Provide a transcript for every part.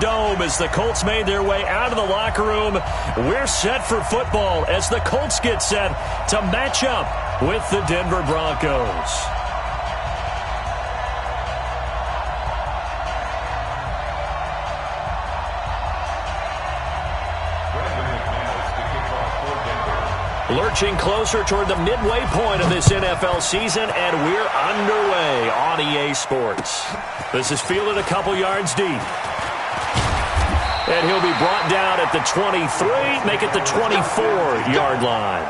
Dome as the Colts made their way out of the locker room. We're set for football as the Colts get set to match up with the Denver Broncos. Lurching closer toward the midway point of this NFL season, and we're underway on EA Sports. This is fielded a couple yards deep. And he'll be brought down at the 23, make it the 24-yard line.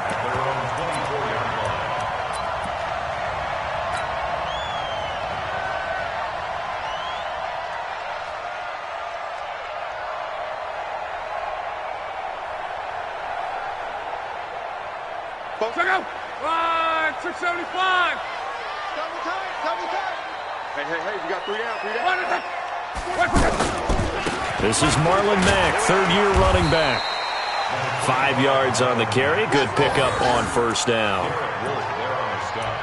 Check out! 675! Double time! Hey, you got 3 down. This is Marlon Mack, third-year running back. 5 yards on the carry. Good pickup on first down.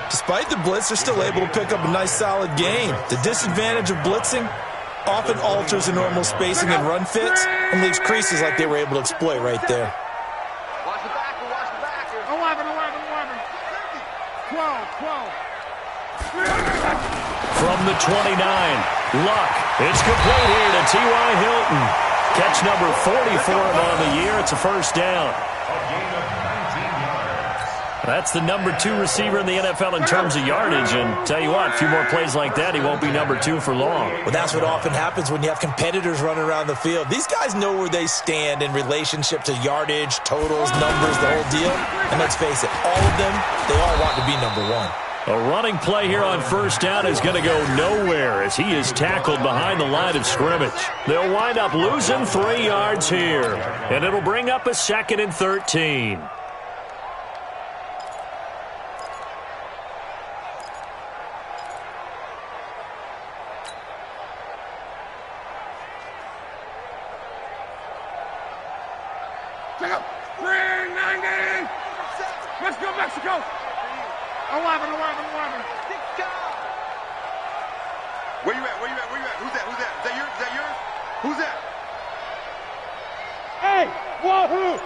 Despite the blitz, they're still able to pick up a nice, solid gain. The disadvantage of blitzing often alters the normal spacing and run fits and leaves creases like they were able to exploit right there. Watch the back. 11. 12. From the 29, Luck. It's complete here to T.Y. Hilton. Catch number 40 for him on the year. It's a first down. That's the number 2 receiver in the NFL in terms of yardage. And tell you what, a few more plays like that, he won't be number 2 for long. Well, that's what often happens when you have competitors running around the field. These guys know where they stand in relationship to yardage, totals, numbers, the whole deal. And let's face it, all of them, they all want to be number 1. A running play here on first down is going to go nowhere as he is tackled behind the line of scrimmage. They'll wind up losing 3 yards here, and it'll bring up a 2nd and 13. Check out! 390! Let's go, Mexico! 11. Where you at? Who's that? Is that yours? Who's that? Hey! Wahoo!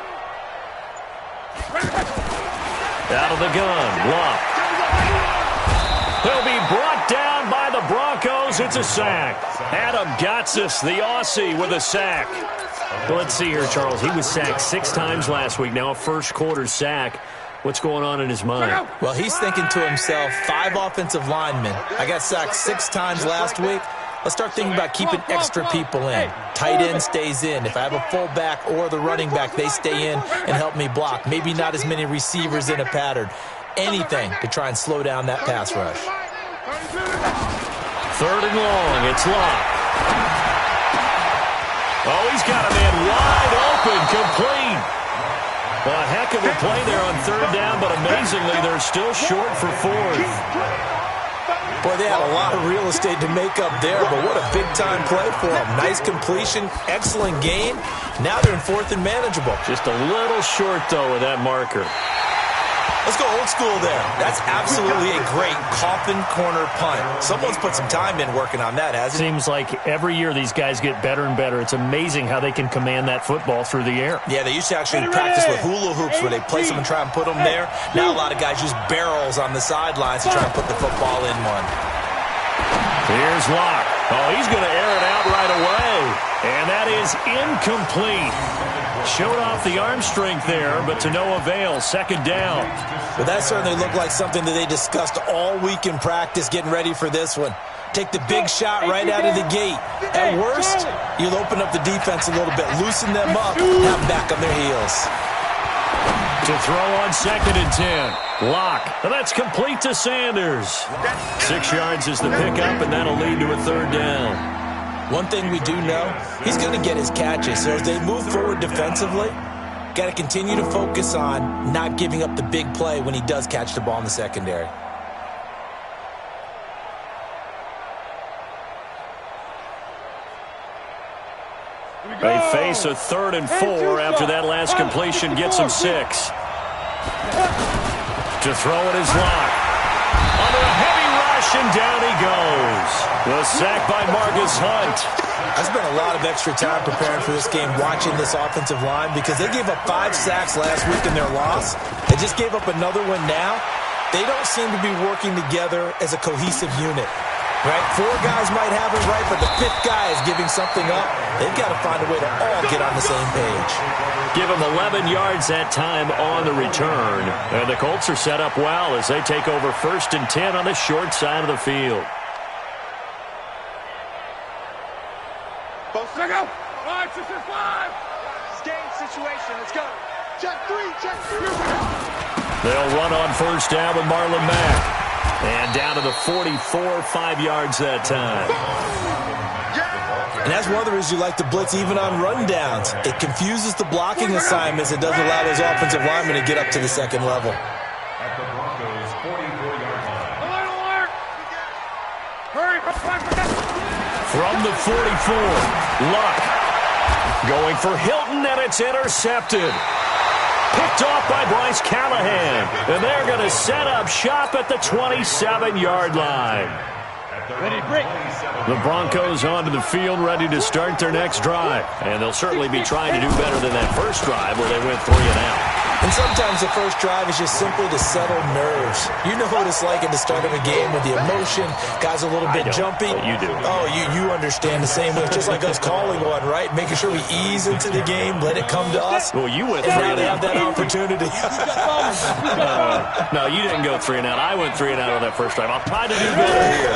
Out of the gun, Luck. He'll be brought down by the Broncos. It's a sack. Adam Gotsis, the Aussie, with a sack. Well, let's see here, Charles. He was sacked 6 times last week. Now a first-quarter sack. What's going on in his mind? Well, he's thinking to himself, 5 offensive linemen. I got sacked 6 times last week. Let's start thinking about keeping extra people in. Tight end stays in. If I have a fullback or the running back, they stay in and help me block. Maybe not as many receivers in a pattern. Anything to try and slow down that pass rush. 3rd and long. It's Luck. Oh, he's got a man wide open, complete. Well, a heck of a play there on 3rd down, but amazingly, they're still short for 4th. Boy, they had a lot of real estate to make up there, but what a big-time play for them. Nice completion, excellent gain. Now they're in 4th and manageable. Just a little short, though, with that marker. Let's go old school there. That's absolutely a great coffin corner punt. Someone's put some time in working on that, hasn't it? Seems like every year these guys get better and better. It's amazing how they can command that football through the air. Yeah, they used to actually practice with hula hoops where they place them and try and put them there. Now a lot of guys use barrels on the sidelines to try and put the football in one. Here's Locke. Oh, he's going to air it out right away. And that is incomplete. Showed off the arm strength there, but to no avail. 2nd down. But that certainly looked like something that they discussed all week in practice getting ready for this one. Take the big shot right out of the gate. At worst, you'll open up the defense a little bit, loosen them up, have them back on their heels. To throw on 2nd and 10. Locke. And that's complete to Sanders. 6 yards is the pickup, and that'll lead to a 3rd down. One thing we do know, he's going to get his catches. So as they move forward defensively, got to continue to focus on not giving up the big play when he does catch the ball in the secondary. They face a 3rd and 4 after that last completion gets him 6. To throw it is Locke. Under a heavy rush, and down he goes. The sack by Marcus Hunt. I spent a lot of extra time preparing for this game watching this offensive line because they gave up 5 sacks last week in their loss. They just gave up another one now. They don't seem to be working together as a cohesive unit. Right? 4 guys might have it right, but the 5th guy is giving something up. They've got to find a way to all get on the same page. Give them 11 yards that time on the return. And the Colts are set up well as they take over 1st and 10 on the short side of the field. Both go. 5, 6, 5. It's game situation. Let's go. Check 3. Check 3. They'll run on 1st down with Marlon Mack. And down to the 44, 5 yards that time. And that's one of the reasons you like to blitz even on rundowns. It confuses the blocking assignments. It doesn't allow those offensive linemen to get up to the second level. At the Broncos' 44-yard line. Alert! Hurry! From the 44, Luck going for Hilton, and it's intercepted. Picked off by Bryce Callahan. And they're going to set up shop at the 27-yard line. Ready, break. The Broncos onto the field, ready to start their next drive. And they'll certainly be trying to do better than that first drive where they went 3 and out. And sometimes the first drive is just simply to settle nerves. You know what it's like at the start of a game with the emotion. Guys a little bit jumpy. You do. Oh, you understand the same way. Just like us calling one, right? Making sure we ease into the game, let it come to us. Well, you went and 3 now and they out. have that opportunity. No, you didn't go 3 and out. I went 3 and out on that first drive. I'll try to do better here.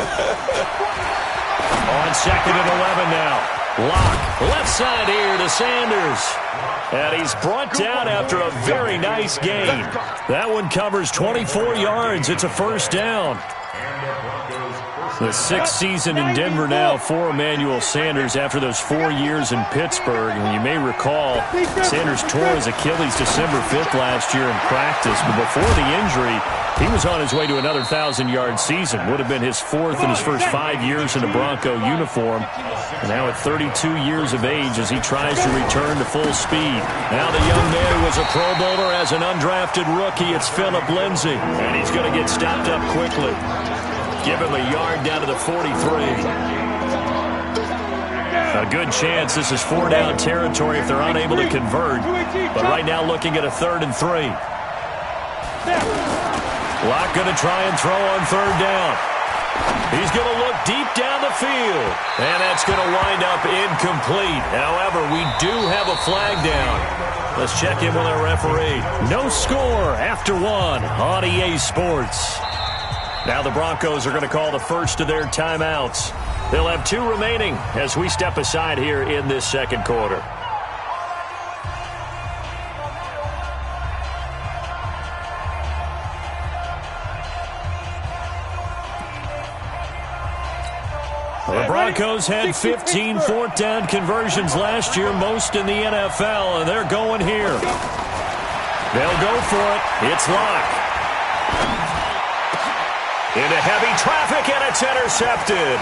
On 2nd and 11 now. Lock, left side here to Sanders. And he's brought down after a very nice gain. That one covers 24 yards. It's a 1st down. The 6th season in Denver now for Emmanuel Sanders after those 4 years in Pittsburgh. And you may recall, Sanders tore his Achilles December 5th last year in practice. But before the injury, he was on his way to another 1,000-yard season. Would have been his 4th in his first 5 years in a Bronco uniform. And now at 32 years of age as he tries to return to full speed. Now the young man who was a Pro Bowler as an undrafted rookie, it's Phillip Lindsay. And he's going to get stopped up quickly. Give him a yard down to the 43. A good chance this is 4-down territory if they're unable to convert. But right now looking at a 3rd and 3. Locke going to try and throw on 3rd down. He's going to look deep down the field. And that's going to wind up incomplete. However, we do have a flag down. Let's check in with our referee. No score after 1 on EA Sports. Now the Broncos are going to call the first of their timeouts. They'll have 2 remaining as we step aside here in this 2nd quarter. The Broncos had 15 4th-down conversions last year, most in the NFL, and they're going here. They'll go for it. It's Locke. Into heavy traffic, and it's intercepted.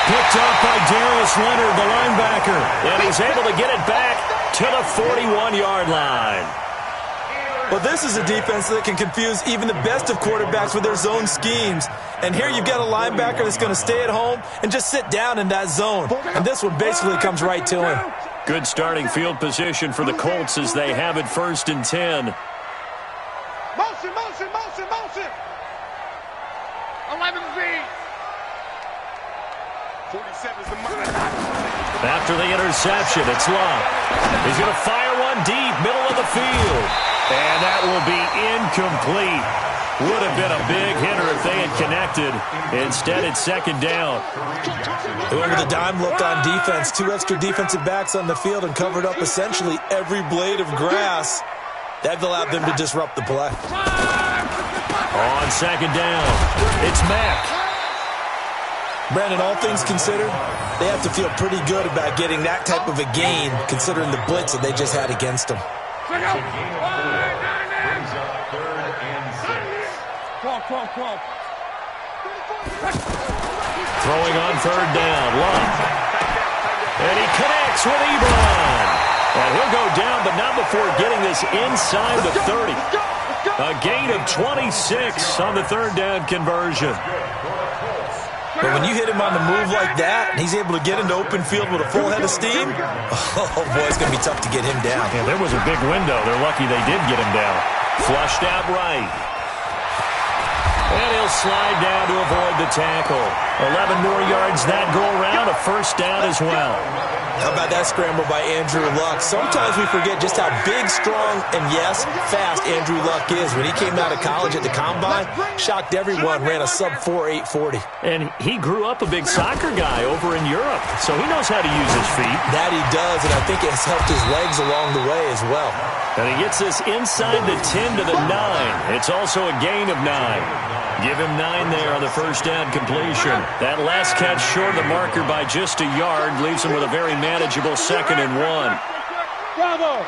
Picked up by Darius Leonard, the linebacker, and he's able to get it back to the 41-yard line. Well, this is a defense that can confuse even the best of quarterbacks with their zone schemes. And here you've got a linebacker that's going to stay at home and just sit down in that zone. And this one basically comes right to him. Good starting field position for the Colts as they have it 1st and 10. Motion, motion, motion, motion. 11 Z. 47 is the money. After the interception, it's Locke. He's going to fire one deep, middle of the field. And that will be incomplete. Would have been a big hitter if they had connected. Instead, it's 2nd down. With a dime look on defense, 2 extra defensive backs on the field and covered up essentially every blade of grass. That allowed them to disrupt the play. On 2nd down, it's Mack. Brandon, all things considered, they have to feel pretty good about getting that type of a gain, considering the blitz that they just had against them. Throwing on 3rd down, Locke. And he connects with Ebron. And he'll go down, but not before getting this inside the 30. A gain of 26 on the 3rd down conversion. But when you hit him on the move like that, and he's able to get into open field with a full head of steam, oh, boy, it's going to be tough to get him down. Yeah, there was a big window. They're lucky they did get him down. Flushed out right. And he'll slide down to avoid the tackle. 11 more yards that go around, a first down as well. How about that scramble by Andrew Luck? Sometimes we forget just how big, strong, and yes, fast Andrew Luck is. When he came out of college at the Combine, shocked everyone, ran a sub-4 840. And he grew up a big soccer guy over in Europe, so he knows how to use his feet. That he does, and I think it has helped his legs along the way as well. And he gets this inside the 10 to the 9. It's also a gain of 9. Give him 9 there on the first down completion. That last catch short of the marker by just a yard leaves him with a very manageable 2nd and 1. Bravo!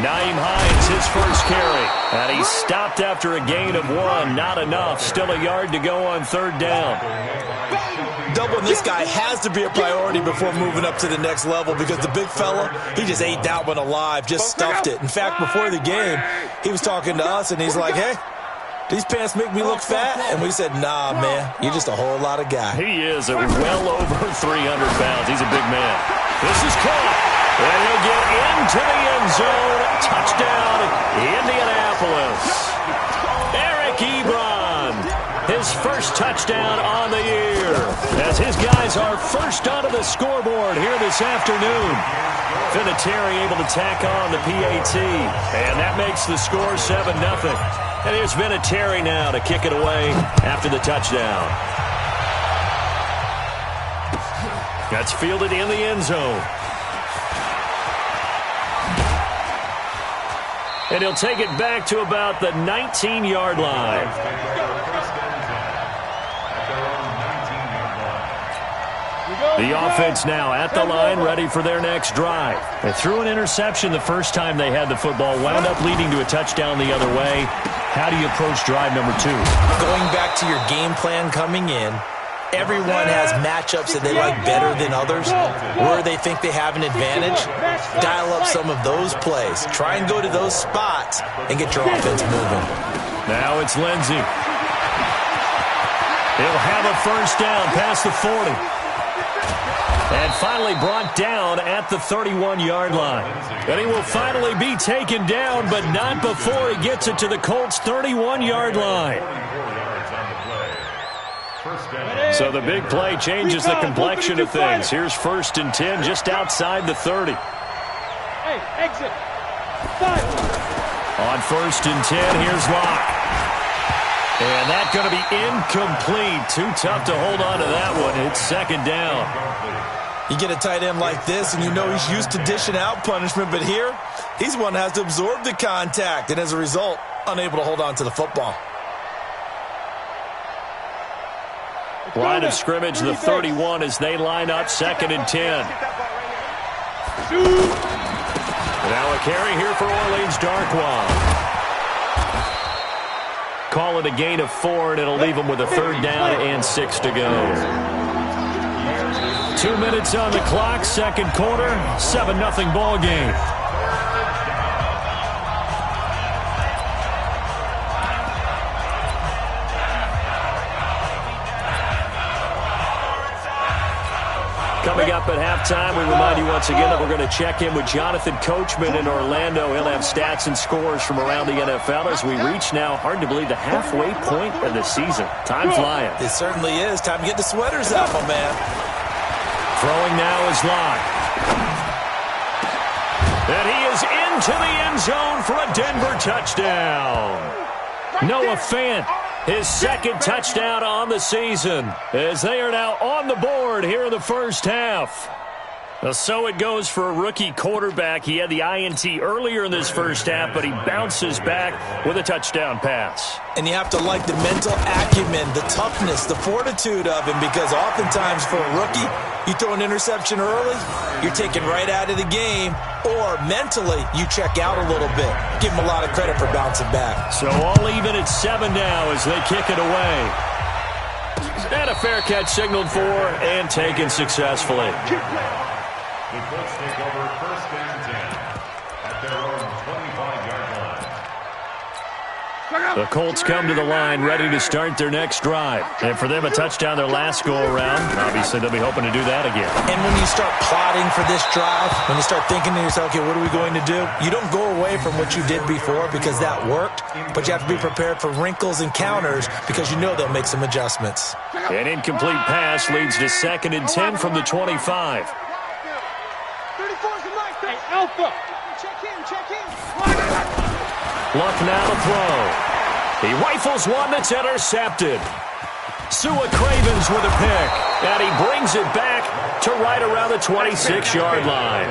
Naeem Hines, his first carry. And he stopped after a gain of 1. Not enough. Still a yard to go on 3rd down. Doubling this guy has to be a priority before moving up to the next level because the big fella, he just ate that one alive, just stuffed it. In fact, before the game, he was talking to us, and he's like, hey, these pants make me look fat? And we said, nah, man, you're just a whole lot of guy. He is well over 300 pounds. He's a big man. This is caught. And he'll get into the end zone. Touchdown, Indianapolis. Eric Ebron, his first touchdown on the year, as his guys are first onto the scoreboard here this afternoon. Vinatieri able to tack on the PAT, and that makes the score 7-0. And here's Vinatieri now to kick it away after the touchdown. That's fielded in the end zone. And he'll take it back to about the 19-yard line. The offense now at the line, ready for their next drive. They threw an interception the first time they had the football, wound up leading to a touchdown the other way. How do you approach drive number 2? Going back to your game plan coming in, everyone has matchups that they like better than others, where they think they have an advantage. Dial up some of those plays. Try and go to those spots and get your offense moving. Now it's Lindsey. He'll have a first down past the 40. And finally brought down at the 31-yard line. And he will finally be taken down, but not before he gets it to the Colts' 31-yard line. So the big play changes the complexion of things. Here's 1st and 10 just outside the 30. Hey, exit. 5. On 1st and 10, here's Locke. And that's going to be incomplete. Too tough to hold on to that one. It's 2nd down. You get a tight end like this, and you know he's used to dishing out punishment, but here, he's the one that has to absorb the contact, and as a result, unable to hold on to the football. Line of scrimmage, the 31 as they line up, 2nd and 10. Now a carry here for Orleans Darkwa. Call it a gain of 4, and it'll leave them with a 3rd down and 6 to go. 2 minutes on the clock, 2nd quarter, 7-0 ball game. Coming up at halftime, we remind you once again that we're going to check in with Jonathan Coachman in Orlando. He'll have stats and scores from around the NFL as we reach now, hard to believe, the halfway point of the season. Time flying. It certainly is. Time to get the sweaters out, my man. Throwing now is Locke. And he is into the end zone for a Denver touchdown. Noah Fant, his 2nd touchdown on the season, as they are now on the board here in the first half. So it goes for a rookie quarterback. He had the INT earlier in this first half, but he bounces back with a touchdown pass. And you have to like the mental acumen, the toughness, the fortitude of him, because oftentimes for a rookie, you throw an interception early, you're taken right out of the game, or mentally, you check out a little bit. Give him a lot of credit for bouncing back. So all even at 7 now as they kick it away. And a fair catch signaled for and taken successfully. The Colts take over 1st and 10 at their own 25-yard The Colts come to the line ready to start their next drive. And for them, a touchdown their last go-around. Obviously, they'll be hoping to do that again. And when you start plotting for this drive, when you start thinking to yourself, okay, what are we going to do? You don't go away from what you did before because that worked, but you have to be prepared for wrinkles and counters because you know they'll make some adjustments. An incomplete pass leads to 2nd and 10 from the 25. 34's the mic. Hey, Alpha. Check in. Luck now to throw. He rifles one that's intercepted. Sua Cravens with a pick, and he brings it back to right around the 26-yard line.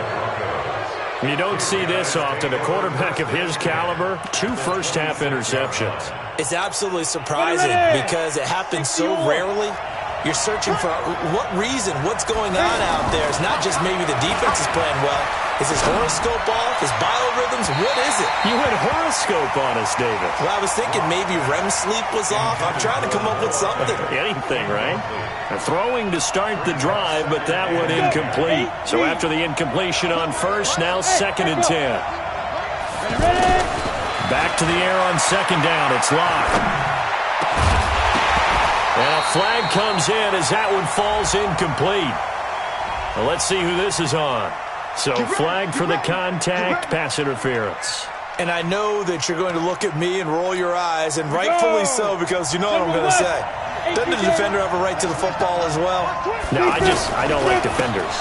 You don't see this often. A quarterback of his caliber, 2 first-half interceptions. It's absolutely surprising because it happens so rarely. You're searching for what reason, what's going on out there. It's not just maybe the defense is playing well. Is his horoscope off? His biorhythms? What is it? You went horoscope on us, David. Well, I was thinking maybe REM sleep was off. I'm trying to come up with something. Anything, right? Throwing to start the drive, but that one incomplete. So after the incompletion on first, now 2nd and 10. Back to the air on 2nd down. It's locked. And a flag comes in as that one falls incomplete. Well, let's see who this is on. So flag for the contact, pass interference. And I know that you're going to look at me and roll your eyes, and rightfully so, because you know what I'm going to say. Doesn't the defender have a right to the football as well? No, I don't like defenders.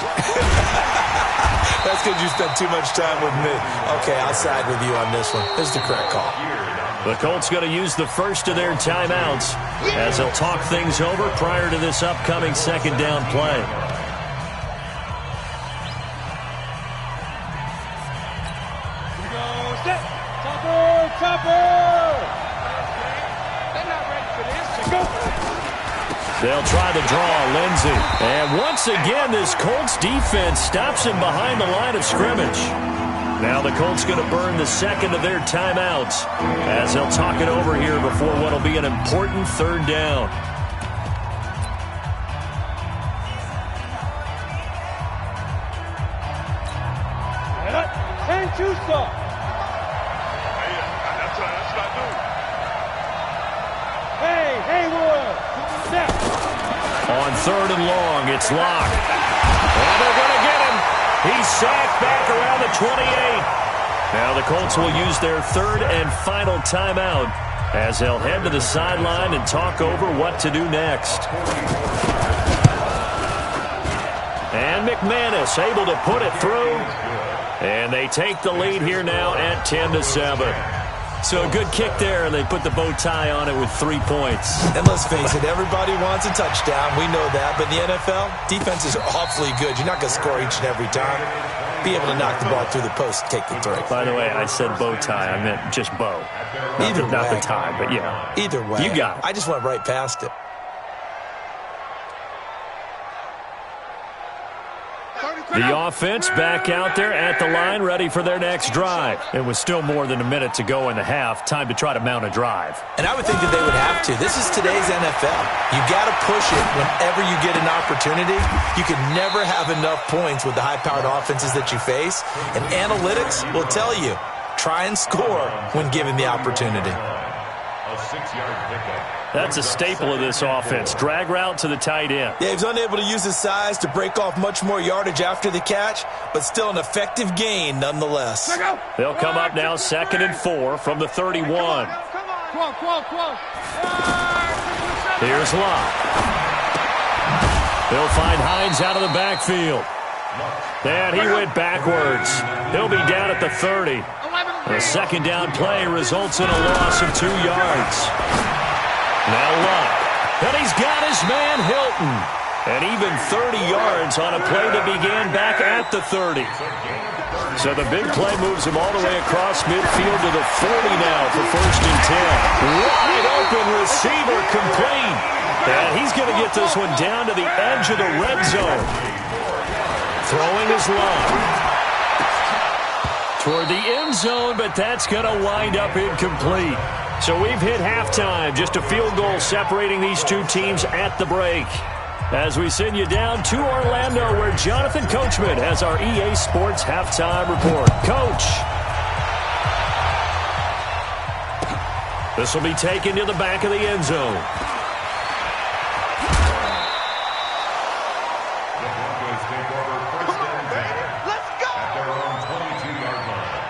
That's because you spent too much time with me. Okay, I'll side with you on this one. This is the correct call. The Colts going to use the first of their timeouts as they'll talk things over prior to this upcoming 2nd down play. They'll try the draw, Lindsey. And once again, this Colts defense stops him behind the line of scrimmage. Now the Colts going to burn the 2nd of their timeouts as they'll talk it over here before what will be an important 3rd down. On 3rd and long, it's locked. And they're going to get him. He's sacked back around the 28. Now the Colts will use their 3rd and final timeout as they'll head to the sideline and talk over what to do next. And McManus able to put it through. And they take the lead here now at 10-7. So a good kick there, and they put the bow tie on it with 3 points. And let's face it, everybody wants a touchdown. We know that. But in the NFL, defenses are awfully good. You're not going to score each and every time. Be able to knock the ball through the post and take the 3. By the way, I said bow tie. I meant just bow. Not the tie, but yeah. Either way. You got it. I just went right past it. The offense back out there at the line, ready for their next drive. It was still more than a minute to go in the half. Time to try to mount a drive. And I would think that they would have to. This is today's NFL. You got to push it whenever you get an opportunity. You can never have enough points with the high-powered offenses that you face. And analytics will tell you, try and score when given the opportunity. A 6-yard pickup. That's a staple of this offense. Drag route to the tight end. Yeah, he's unable to use his size to break off much more yardage after the catch, but still an effective gain nonetheless. They'll come up now 2nd and 4 from the 31. Here's Locke. They'll find Hines out of the backfield. And he went backwards. He'll be down at the 30. The 2nd down play results in a loss of 2 yards. Now Locke, and he's got his man Hilton. And even 30 yards on a play that began back at the 30. So the big play moves him all the way across midfield to the 40 now for 1st and 10. Wide open receiver complete. And he's going to get this one down to the edge of the red zone. Throwing his Locke toward the end zone, but that's going to wind up incomplete. So we've hit halftime, just a field goal separating these two teams at the break. As we send you down to Orlando, where Jonathan Coachman has our EA Sports halftime report. Coach. This will be taken to the back of the end zone. The Broncos take over first and 10. Let's go! At their own 22-yard line.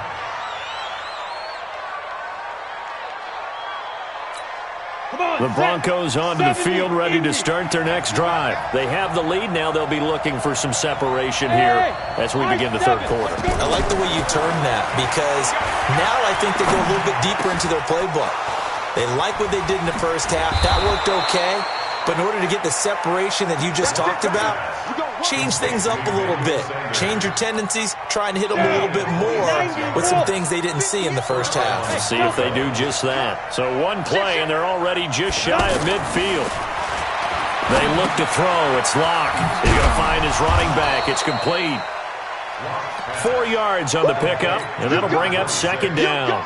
The Broncos onto the field, ready to start their next drive. They have the lead now. They'll be looking for some separation here as we begin the third quarter. I like the way you term that, because now I think they go a little bit deeper into their playbook. They like what they did in the first half. That worked okay. But in order to get the separation that you just talked about, change things up a little bit. Change your tendencies, try and hit them a little bit more with some things they didn't see in the first half. See if they do just that. So one play, and they're already just shy of midfield. They look to throw. It's Locke. He's going to find his running back. It's complete. 4 yards on the pickup, and that'll bring up second down.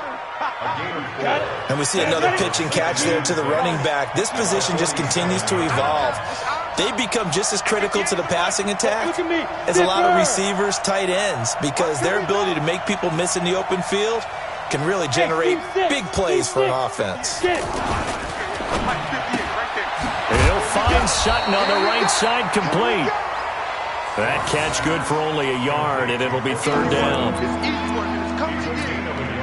And we see another pitch and catch there to the running back. This position just continues to evolve. They become just as critical to the passing attack as a lot of receivers, tight ends, because their ability to make people miss in the open field can really generate big plays for an offense. He'll find Sutton on the right side, complete. That catch good for only a yard, and it'll be third down.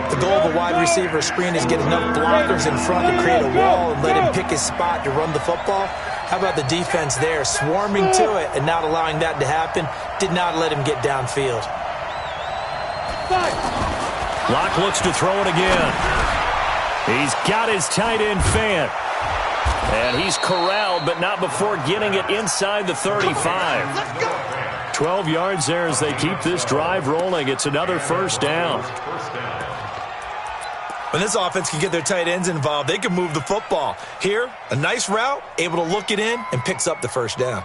The goal of a wide receiver screen is get enough blockers in front to create a wall and let him pick his spot to run the football. How about the defense there, swarming to it and not allowing that to happen? Did not let him get downfield. Locke looks to throw it again. He's got his tight end Fant. And he's corralled, but not before getting it inside the 35. 12 yards there as they keep this drive rolling. It's another first down. When this offense can get their tight ends involved, they can move the football. Here, a nice route, able to look it in, and picks up the first down.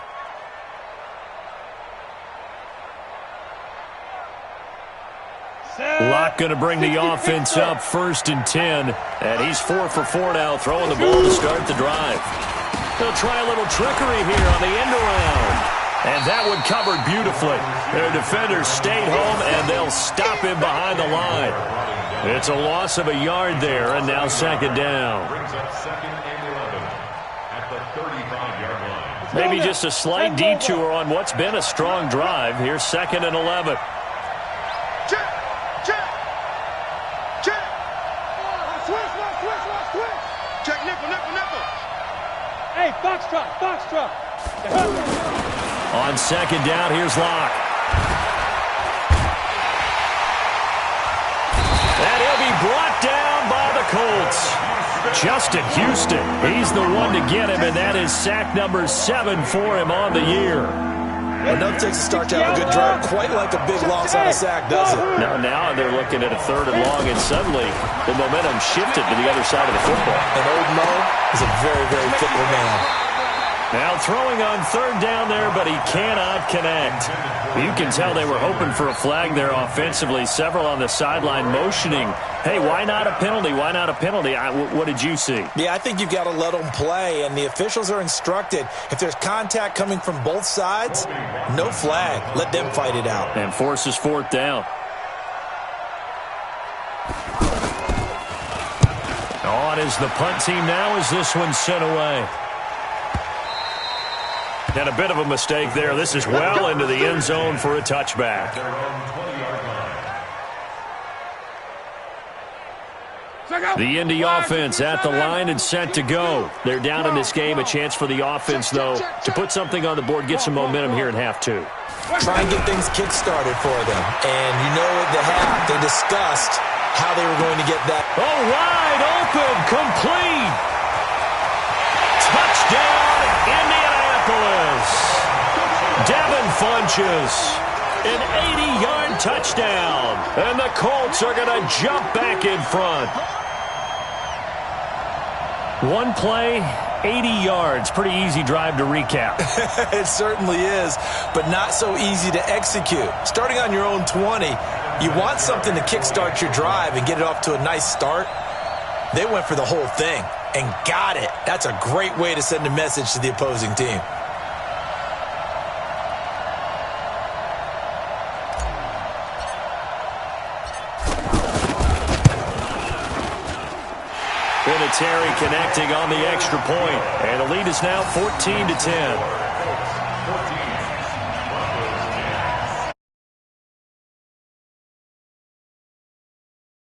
Locke going to bring the offense up first and 10. And he's 4 for 4 now, throwing the ball to start the drive. They'll try a little trickery here on the end around. And that one covered beautifully. Their defenders stayed home, and they'll stop him behind the line. It's a loss of a yard there, and now second down. Brings up second and 11 at the 35-yard line. Maybe just a slight detour on what's been a strong drive. Here's second and 11. Check! Switch! Check nickel! Hey, Foxtrot! On second down, here's Locke. And he'll be brought down by the Colts. Justin Houston, he's the one to get him, and that is sack number 7 for him on the year. Enough takes a start to have a good drive, quite like a big loss on a sack, does it? Now they're looking at a third and long, and suddenly the momentum shifted to the other side of the football. And old Mo is a very, very fickle man. Now throwing on third down there, but he cannot connect. You can tell they were hoping for a flag there offensively. Several on the sideline motioning, hey, why not a penalty? Why not a penalty? What did you see? Yeah, I think you've got to let them play, and the officials are instructed, if there's contact coming from both sides, no flag. Let them fight it out. And forces fourth down. On is the punt team now as this one's sent away. And a bit of a mistake there. This is well into the end zone for a touchback. The Indy offense at the line and set to go. They're down in this game. A chance for the offense, though, to put something on the board, get some momentum here in half two. Try and get things kick-started for them. And you know at the half, they discussed how they were going to get that. Oh, wide open, complete. Touchdown, Indianapolis. Devin Funches, an 80-yard touchdown. And the Colts are going to jump back in front. One play, 80 yards. Pretty easy drive to recap. It certainly is, but not so easy to execute. Starting on your own 20, you want something to kickstart your drive and get it off to a nice start. They went for the whole thing and got it. That's a great way to send a message to the opposing team. And a Terry connecting on the extra point. And the lead is now 14-10.